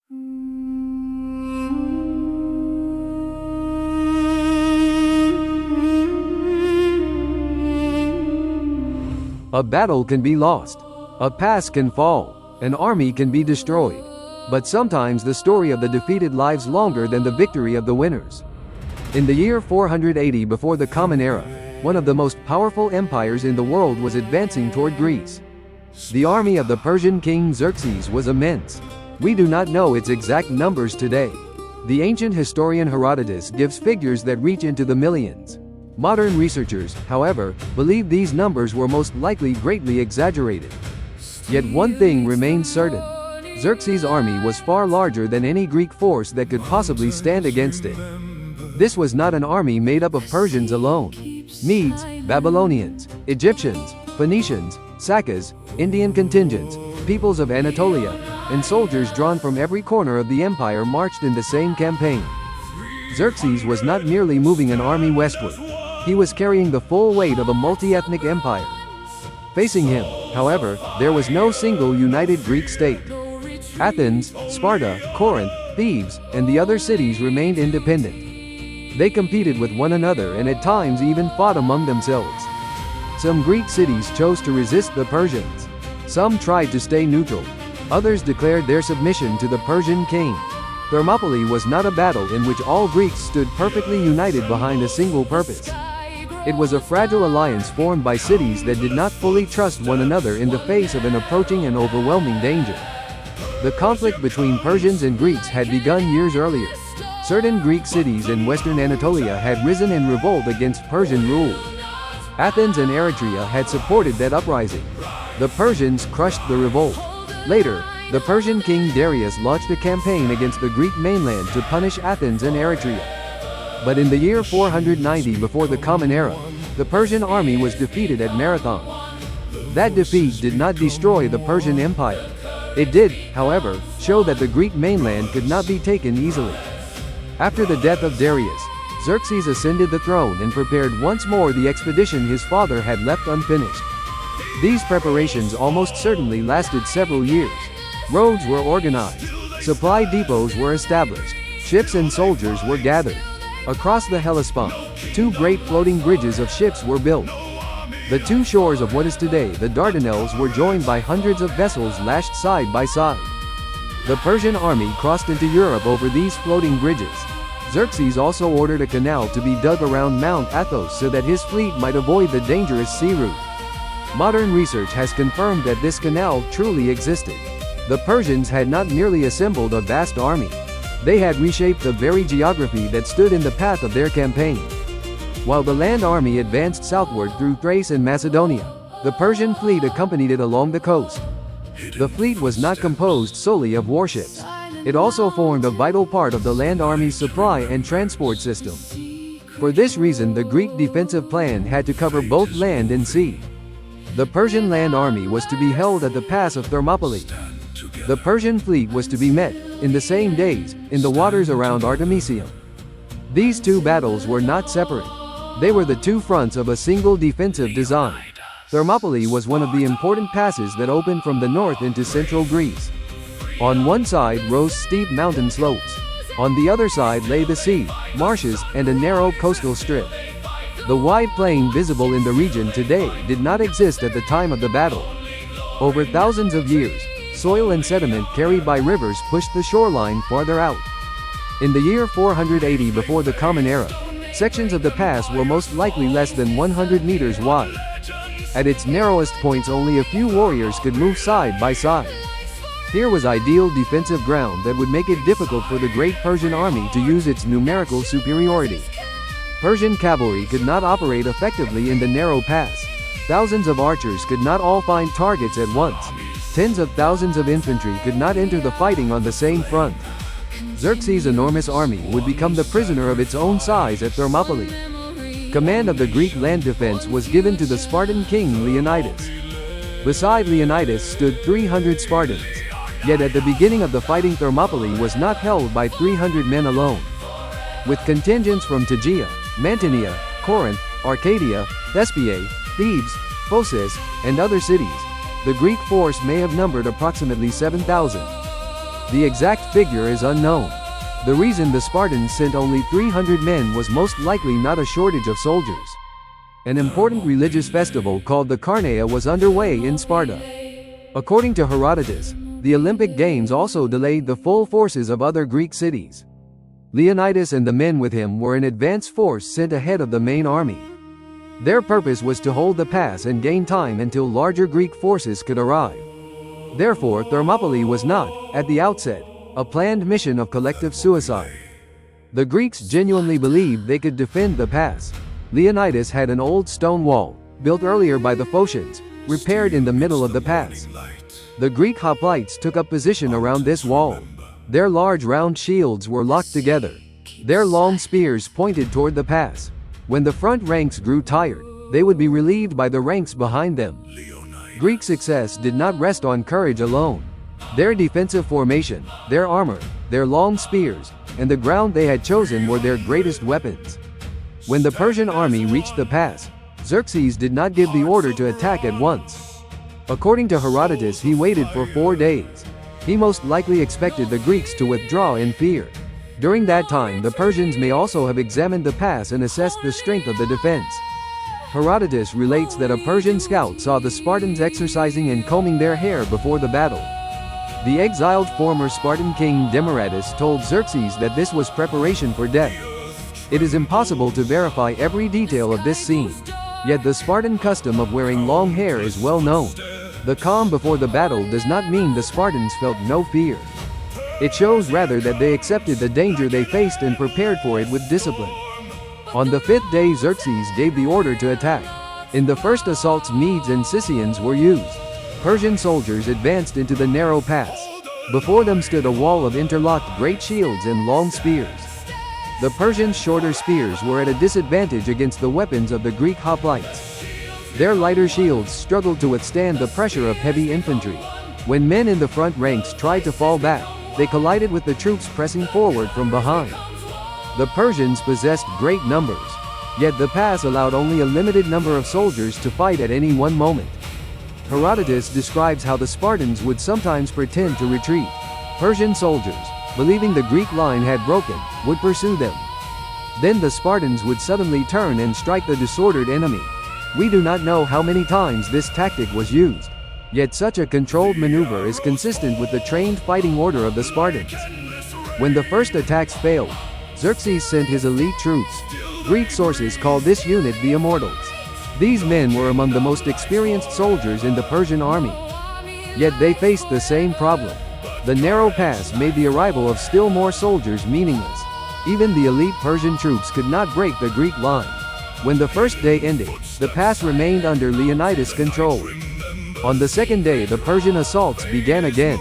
A battle can be lost. A pass can fall. An army can be destroyed. But sometimes the story of the defeated lives longer than the victory of the winners. In the year 480 before the Common Era, one of the most powerful empires in the world was advancing toward Greece. The army of the Persian king Xerxes was immense. We do not know its exact numbers today. The ancient historian Herodotus gives figures that reach into the millions. Modern researchers, however, believe these numbers were most likely greatly exaggerated. Yet one thing remains certain. Xerxes' army was far larger than any Greek force that could possibly stand against it. This was not an army made up of Persians alone. Medes, Babylonians, Egyptians, Phoenicians, Sakas, Indian contingents, peoples of Anatolia, and soldiers drawn from every corner of the empire marched in the same campaign. Xerxes was not merely moving an army westward. He was carrying the full weight of a multi-ethnic empire. Facing him, however, there was no single united Greek state. Athens, Sparta, Corinth, Thebes, and the other cities remained independent. They competed with one another and at times even fought among themselves. Some Greek cities chose to resist the Persians. Some tried to stay neutral. Others declared their submission to the Persian king. Thermopylae was not a battle in which all Greeks stood perfectly united behind a single purpose. It was a fragile alliance formed by cities that did not fully trust one another in the face of an approaching and overwhelming danger. The conflict between Persians and Greeks had begun years earlier. Certain Greek cities in western Anatolia had risen in revolt against Persian rule. Athens and Eretria had supported that uprising. The Persians crushed the revolt. Later, the Persian king Darius launched a campaign against the Greek mainland to punish Athens and Eretria. But in the year 490 before the Common Era, the Persian army was defeated at Marathon. That defeat did not destroy the Persian Empire. It did, however, show that the Greek mainland could not be taken easily. After the death of Darius, Xerxes ascended the throne and prepared once more the expedition his father had left unfinished. These preparations almost certainly lasted several years. Roads were organized. Supply depots were established. Ships and soldiers were gathered. Across the Hellespont, two great floating bridges of ships were built. The two shores of what is today the Dardanelles were joined by hundreds of vessels lashed side by side. The Persian army crossed into Europe over these floating bridges. Xerxes also ordered a canal to be dug around Mount Athos so that his fleet might avoid the dangerous sea route. Modern research has confirmed that this canal truly existed. The Persians had not merely assembled a vast army. They had reshaped the very geography that stood in the path of their campaign. While the land army advanced southward through Thrace and Macedonia, the Persian fleet accompanied it along the coast. The fleet was not composed solely of warships. It also formed a vital part of the land army's supply and transport system. For this reason, the Greek defensive plan had to cover both land and sea. The Persian land army was to be held at the pass of Thermopylae. The Persian fleet was to be met, in the same days, in the waters around Artemisium. These two battles were not separate. They were the two fronts of a single defensive design. Thermopylae was one of the important passes that opened from the north into central Greece. On one side rose steep mountain slopes. On the other side lay the sea, marshes, and a narrow coastal strip. The wide plain visible in the region today did not exist at the time of the battle. Over thousands of years, soil and sediment carried by rivers pushed the shoreline farther out. In the year 480 before the Common Era, sections of the pass were most likely less than 100 meters wide. At its narrowest points, only a few warriors could move side by side. Here was ideal defensive ground that would make it difficult for the great Persian army to use its numerical superiority. Persian cavalry could not operate effectively in the narrow pass. Thousands of archers could not all find targets at once. Tens of thousands of infantry could not enter the fighting on the same front. Xerxes' enormous army would become the prisoner of its own size at Thermopylae. Command of the Greek land defense was given to the Spartan king Leonidas. Beside Leonidas stood 300 Spartans. Yet at the beginning of the fighting, Thermopylae was not held by 300 men alone. With contingents from Tegea, Mantinea, Corinth, Arcadia, Thespiae, Thebes, Phocis, and other cities, the Greek force may have numbered approximately 7,000. The exact figure is unknown. The reason the Spartans sent only 300 men was most likely not a shortage of soldiers. An important religious festival called the Carnaia was underway in Sparta. According to Herodotus, the Olympic Games also delayed the full forces of other Greek cities. Leonidas and the men with him were an advance force sent ahead of the main army. Their purpose was to hold the pass and gain time until larger Greek forces could arrive. Therefore, Thermopylae was not, at the outset, a planned mission of collective suicide. The Greeks genuinely believed they could defend the pass. Leonidas had an old stone wall, built earlier by the Phocians, repaired in the middle of the pass. The Greek hoplites took up position around this wall. Their large round shields were locked together. Their long spears pointed toward the pass. When the front ranks grew tired, they would be relieved by the ranks behind them. Greek success did not rest on courage alone. Their defensive formation, their armor, their long spears, and the ground they had chosen were their greatest weapons. When the Persian army reached the pass, Xerxes did not give the order to attack at once. According to Herodotus, he waited for 4 days. He most likely expected the Greeks to withdraw in fear. During that time, the Persians may also have examined the pass and assessed the strength of the defense. Herodotus relates that a Persian scout saw the Spartans exercising and combing their hair before the battle. The exiled former Spartan king Demaratus told Xerxes that this was preparation for death. It is impossible to verify every detail of this scene. Yet the Spartan custom of wearing long hair is well known. The calm before the battle does not mean the Spartans felt no fear. It shows rather that they accepted the danger they faced and prepared for it with discipline. On the 5th day, Xerxes gave the order to attack. In the first assaults, Medes and Scythians were used. Persian soldiers advanced into the narrow pass. Before them stood a wall of interlocked great shields and long spears. The Persians' shorter spears were at a disadvantage against the weapons of the Greek hoplites. Their lighter shields struggled to withstand the pressure of heavy infantry. When men in the front ranks tried to fall back, they collided with the troops pressing forward from behind. The Persians possessed great numbers, yet the pass allowed only a limited number of soldiers to fight at any one moment. Herodotus describes how the Spartans would sometimes pretend to retreat. Persian soldiers, believing the Greek line had broken, would pursue them. Then the Spartans would suddenly turn and strike the disordered enemy. We do not know how many times this tactic was used. Yet such a controlled maneuver is consistent with the trained fighting order of the Spartans. When the first attacks failed, Xerxes sent his elite troops. Greek sources call this unit the Immortals. These men were among the most experienced soldiers in the Persian army. Yet they faced the same problem. The narrow pass made the arrival of still more soldiers meaningless. Even the elite Persian troops could not break the Greek line. When the first day ended, the pass remained under Leonidas' control. On the second day, the Persian assaults began again.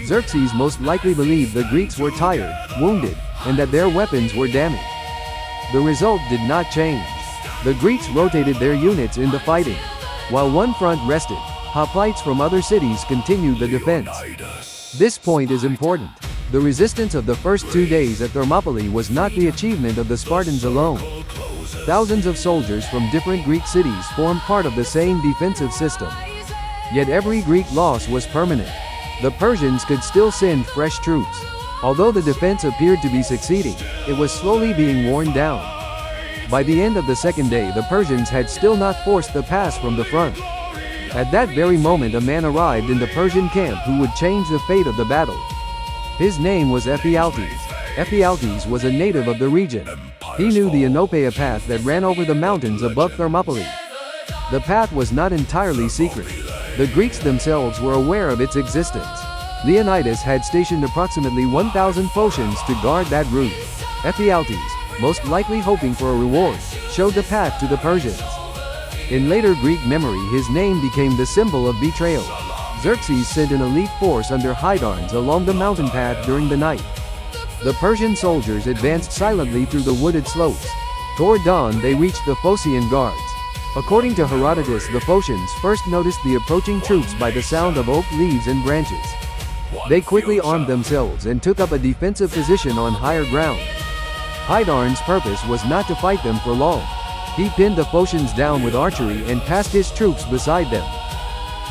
Xerxes most likely believed the Greeks were tired, wounded, and that their weapons were damaged. The result did not change. The Greeks rotated their units in the fighting. While one front rested, hoplites from other cities continued the defense. This point is important. The resistance of the first 2 days at Thermopylae was not the achievement of the Spartans alone. Thousands of soldiers from different Greek cities formed part of the same defensive system. Yet every Greek loss was permanent. The Persians could still send fresh troops. Although the defense appeared to be succeeding, it was slowly being worn down. By the end of the second day, the Persians had still not forced the pass from the front. At that very moment, a man arrived in the Persian camp who would change the fate of the battle. His name was Ephialtes. Ephialtes was a native of the region. He knew the Oenopeia path that ran over the mountains above Thermopylae. The path was not entirely secret. The Greeks themselves were aware of its existence. Leonidas had stationed approximately 1,000 Phocians to guard that route. Ephialtes, most likely hoping for a reward, showed the path to the Persians. In later Greek memory, his name became the symbol of betrayal. Xerxes sent an elite force under Hydarnes along the mountain path during the night. The Persian soldiers advanced silently through the wooded slopes. Toward dawn, they reached the Phocian guards. According to Herodotus, the Phocians first noticed the approaching troops by the sound of oak leaves and branches. They quickly armed themselves and took up a defensive position on higher ground. Hydarnes' purpose was not to fight them for long. He pinned the Phocians down with archery and passed his troops beside them.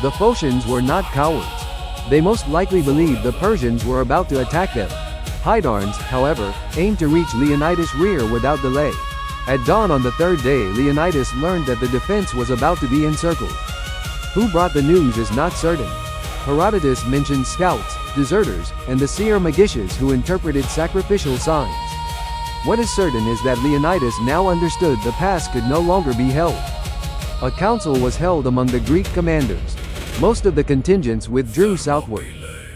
The Phocians were not cowards. They most likely believed the Persians were about to attack them. Hydarnes, however, aimed to reach Leonidas' rear without delay. At dawn on the third day, Leonidas learned that the defense was about to be encircled. Who brought the news is not certain. Herodotus mentions scouts, deserters, and the seer Magicians who interpreted sacrificial signs. What is certain is that Leonidas now understood the pass could no longer be held. A council was held among the Greek commanders. Most of the contingents withdrew southward.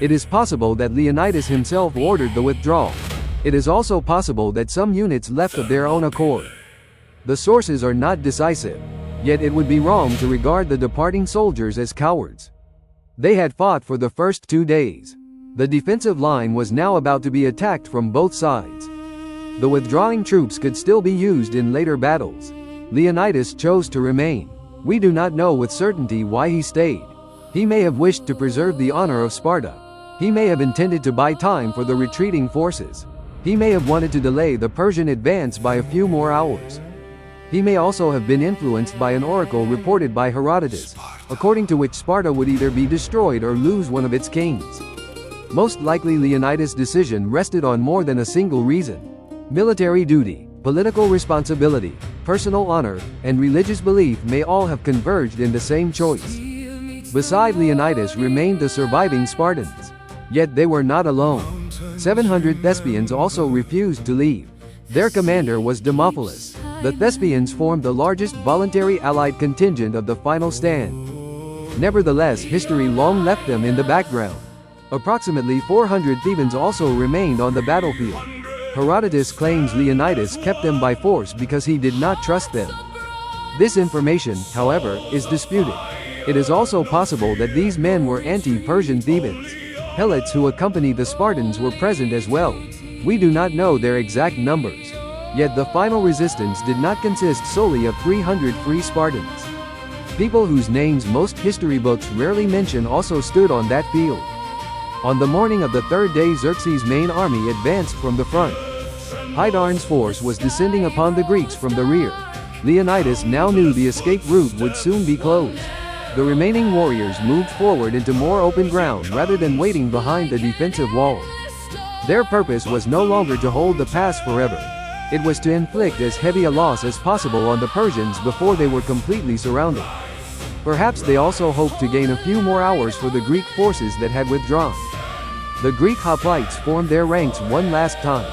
It is possible that Leonidas himself ordered the withdrawal. It is also possible that some units left of their own accord. The sources are not decisive, yet it would be wrong to regard the departing soldiers as cowards. They had fought for the first 2 days. The defensive line was now about to be attacked from both sides. The withdrawing troops could still be used in later battles. Leonidas chose to remain. We do not know with certainty why he stayed. He may have wished to preserve the honor of Sparta. He may have intended to buy time for the retreating forces. He may have wanted to delay the Persian advance by a few more hours. He may also have been influenced by an oracle reported by Herodotus, according to which Sparta would either be destroyed or lose one of its kings. Most likely Leonidas' decision rested on more than a single reason. Military duty, political responsibility, personal honor, and religious belief may all have converged in the same choice. Beside Leonidas remained the surviving Spartans. Yet they were not alone. 700 Thespians also refused to leave. Their commander was Demophilus. The Thespians formed the largest voluntary allied contingent of the final stand. Nevertheless, history long left them in the background. Approximately 400 Thebans also remained on the battlefield. Herodotus claims Leonidas kept them by force because he did not trust them. This information, however, is disputed. It is also possible that these men were anti-Persian Thebans. Helots who accompanied the Spartans were present as well. We do not know their exact numbers. Yet the final resistance did not consist solely of 300 free Spartans. People whose names most history books rarely mention also stood on that field. On the morning of the third day, Xerxes' main army advanced from the front. Hydarnes' force was descending upon the Greeks from the rear. Leonidas now knew the escape route would soon be closed. The remaining warriors moved forward into more open ground rather than waiting behind the defensive wall. Their purpose was no longer to hold the pass forever. It was to inflict as heavy a loss as possible on the Persians before they were completely surrounded. Perhaps they also hoped to gain a few more hours for the Greek forces that had withdrawn. The Greek hoplites formed their ranks one last time.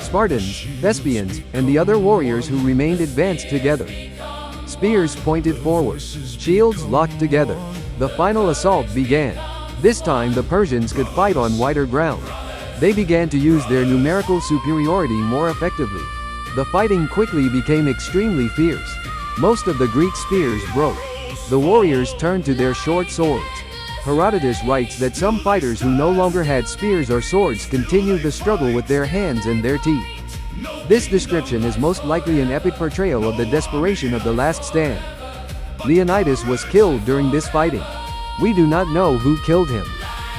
Spartans, Thespians, and the other warriors who remained advanced together. Spears pointed forward. Shields locked together. The final assault began. This time the Persians could fight on wider ground. They began to use their numerical superiority more effectively. The fighting quickly became extremely fierce. Most of the Greek spears broke. The warriors turned to their short swords. Herodotus writes that some fighters who no longer had spears or swords continued the struggle with their hands and their teeth. This description is most likely an epic portrayal of the desperation of the last stand. Leonidas was killed during this fighting. We do not know who killed him.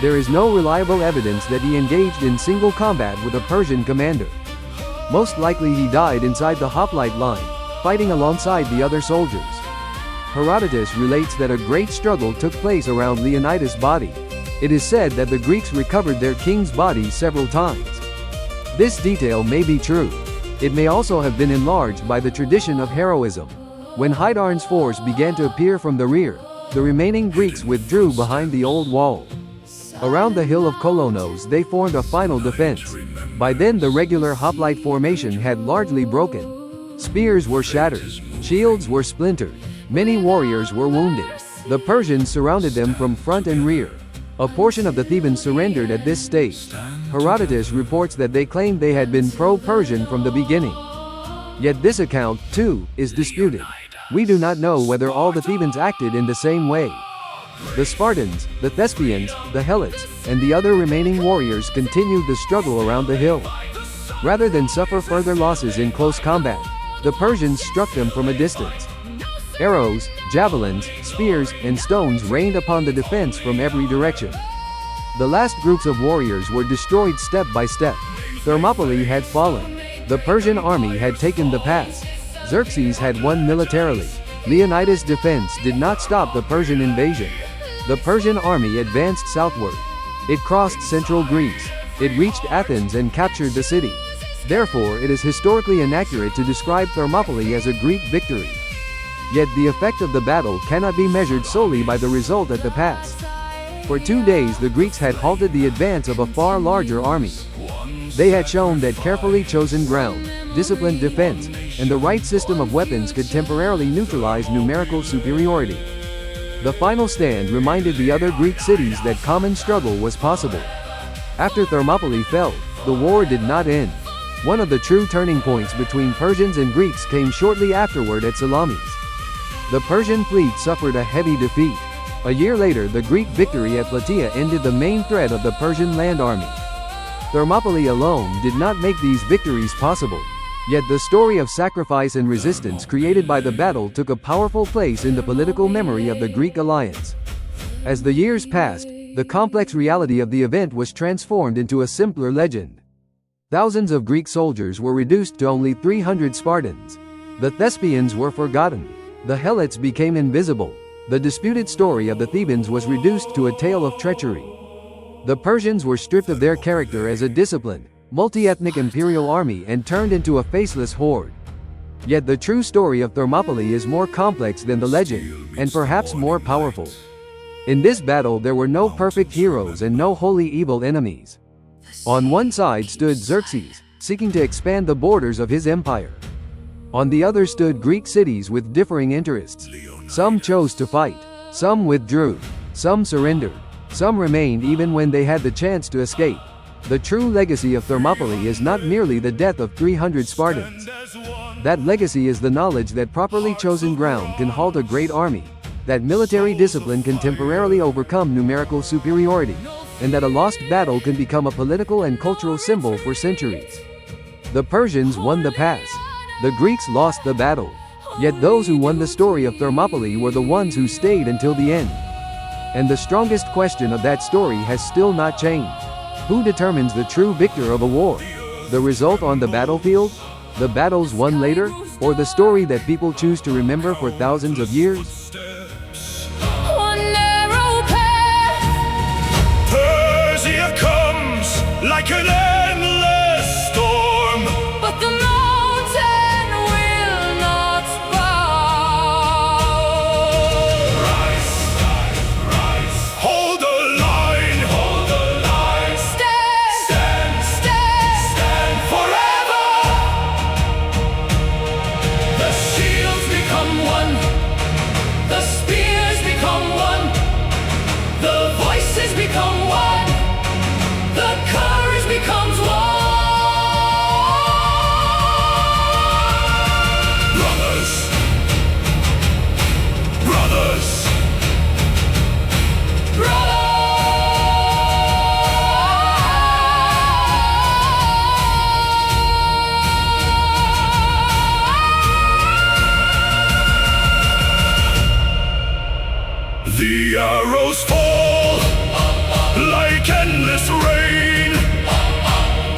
There is no reliable evidence that he engaged in single combat with a Persian commander. Most likely he died inside the hoplite line, fighting alongside the other soldiers. Herodotus relates that a great struggle took place around Leonidas' body. It is said that the Greeks recovered their king's body several times. This detail may be true. It may also have been enlarged by the tradition of heroism. When Hydarnes' force began to appear from the rear, the remaining Greeks withdrew behind the old wall. Around the hill of Kolonos they formed a final defense. By then the regular hoplite formation had largely broken. Spears were shattered. Shields were splintered. Many warriors were wounded. The Persians surrounded them from front and rear. A portion of the Thebans surrendered at this stage. Herodotus reports that they claimed they had been pro-Persian from the beginning. Yet this account, too, is disputed. We do not know whether all the Thebans acted in the same way. The Spartans, the Thespians, the Helots, and the other remaining warriors continued the struggle around the hill. Rather than suffer further losses in close combat, the Persians struck them from a distance. Arrows, javelins, spears, and stones rained upon the defense from every direction. The last groups of warriors were destroyed step by step. Thermopylae had fallen. The Persian army had taken the pass. Xerxes had won militarily. Leonidas' defense did not stop the Persian invasion. The Persian army advanced southward. It crossed central Greece. It reached Athens and captured the city. Therefore, it is historically inaccurate to describe Thermopylae as a Greek victory. Yet the effect of the battle cannot be measured solely by the result at the pass. For 2 days the Greeks had halted the advance of a far larger army. They had shown that carefully chosen ground, disciplined defense, and the right system of weapons could temporarily neutralize numerical superiority. The final stand reminded the other Greek cities that common struggle was possible. After Thermopylae fell, the war did not end. One of the true turning points between Persians and Greeks came shortly afterward at Salamis. The Persian fleet suffered a heavy defeat. A year later, the Greek victory at Plataea ended the main threat of the Persian land army. Thermopylae alone did not make these victories possible. Yet the story of sacrifice and resistance created by the battle took a powerful place in the political memory of the Greek alliance. As the years passed, the complex reality of the event was transformed into a simpler legend. Thousands of Greek soldiers were reduced to only 300 Spartans. The Thespians were forgotten. The Helots became invisible. The disputed story of the Thebans was reduced to a tale of treachery. The Persians were stripped of their character as a disciplined, multi-ethnic imperial army and turned into a faceless horde. Yet the true story of Thermopylae is more complex than the legend, and perhaps more powerful. In this battle there were no perfect heroes and no wholly evil enemies. On one side stood Xerxes, seeking to expand the borders of his empire. On the other stood Greek cities with differing interests. Some chose to fight, some withdrew, some surrendered, some remained even when they had the chance to escape. The true legacy of Thermopylae is not merely the death of 300 Spartans. That legacy is the knowledge that properly chosen ground can halt a great army, that military discipline can temporarily overcome numerical superiority, and that a lost battle can become a political and cultural symbol for centuries. The Persians won the pass. The Greeks lost the battle. Yet those who won the story of Thermopylae were the ones who stayed until the end. And the strongest question of that story has still not changed. Who determines the true victor of a war? The result on the battlefield? The battles won later? Or the story that people choose to remember for thousands of years? One narrow path. Persia comes like an endless storm, but the mountain will not bow. Rise, rise, hold the line, hold the line. Stand, stand, stand, stand forever. The shields become one. The spears become one. The voices become one. The courage becomes one. Brothers, brothers, the arrows fall like endless rain.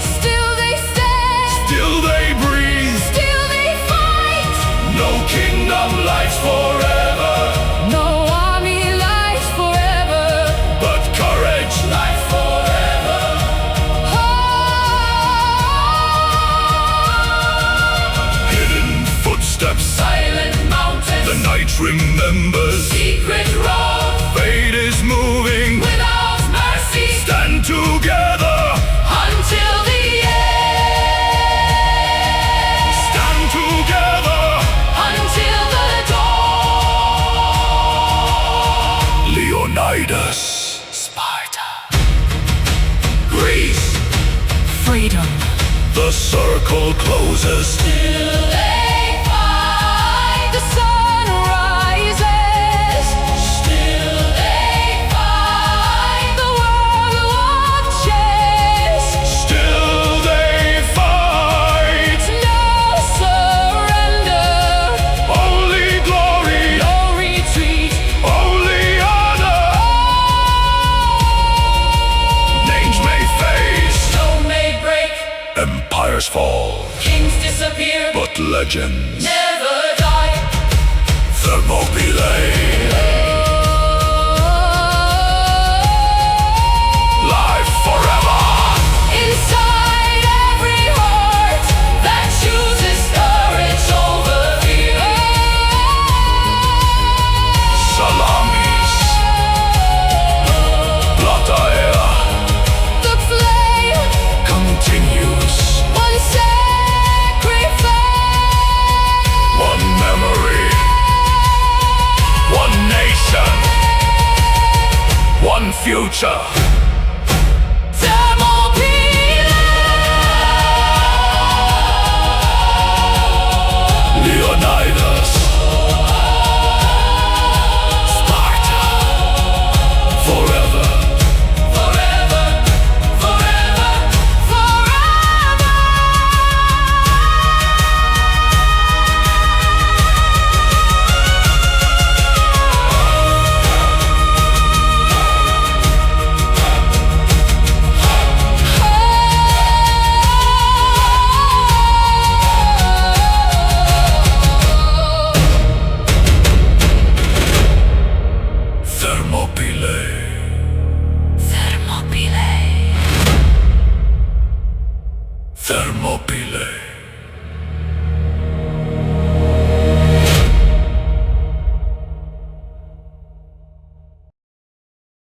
Still they stand. Still they breathe. Still they fight. No kingdom lives forever. No army lives forever. But courage lives forever. Hidden footsteps. Silent mountains. The night remembers. Secret road. Fate is moving without mercy. Stand together until the end. Stand together until the dawn. Leonidas. Sparta. Greece. Freedom. The circle closes. Still they fight. The sun rises. Still they fight. The world watches. Still they fight. No surrender. Only glory. No retreat. Only honor. Names may fade. Stone may break. Empires fall. Kings disappear. But legends never die. Thermopylae. future.